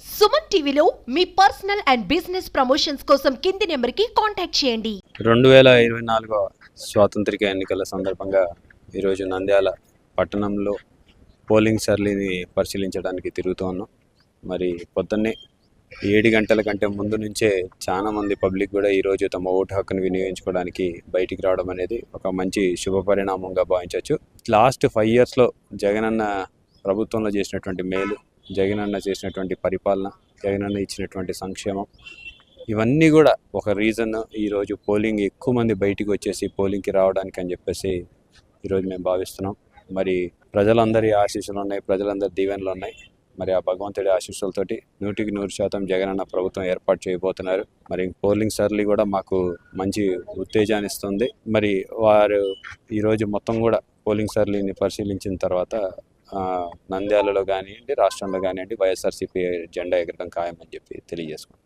సుమన్ టీవీలో మీ personal and business promotions కోసం కింది నెంబర్కి కాంటాక్ట్ చేయండి. 2024 స్వాతంత్రిక ఎన్నికల సందర్భంగా ఈరోజు నంద్యాల పట్టణంలో పోలింగ్ సరళిని పరిశీలించడానికి తిరుగుతూ ఉన్నాం. మరి పొద్దున్నే 7 గంటల కంటే ముందు నుంచే చాలామంది పబ్లిక్ కూడా ఈరోజు తమ ఓటు హక్కును వినియోగించుకోవడానికి బయటికి రావడం అనేది ఒక మంచి శుభ పరిణామంగా భావించవచ్చు. లాస్ట్ 5 ఇయర్స్లో జగనన్న ప్రభుత్వంలో చేసినటువంటి మేలు, జగనన్న చేసినటువంటి పరిపాలన, జగనన్న ఇచ్చినటువంటి సంక్షేమం, ఇవన్నీ కూడా ఒక రీజన్ ఈరోజు పోలింగ్ ఎక్కువ మంది బయటికి వచ్చేసి పోలింగ్కి రావడానికి అని చెప్పేసి ఈరోజు మేము భావిస్తున్నాం. మరి ప్రజలందరి ఆశీస్సులు ఉన్నాయి, ప్రజలందరి దీవెనలు ఉన్నాయి. మరి ఆ భగవంతుడి ఆశీస్సులతోటి 100% జగనన్న ప్రభుత్వం ఏర్పాటు చేయబోతున్నారు. మరి పోలింగ్ సరళి కూడా మాకు మంచి ఉత్తేజాన్ని ఇస్తుంది. మరి వారు ఈరోజు మొత్తం కూడా పోలింగ్ సరళిని పరిశీలించిన తర్వాత నంద్యాలలో కానివ్వండి, రాష్ట్రంలో కానివ్వండి, వైఎస్ఆర్సీపీ జెండా ఎగరడం ఖాయమని చెప్పి తెలియజేసుకుంటాం.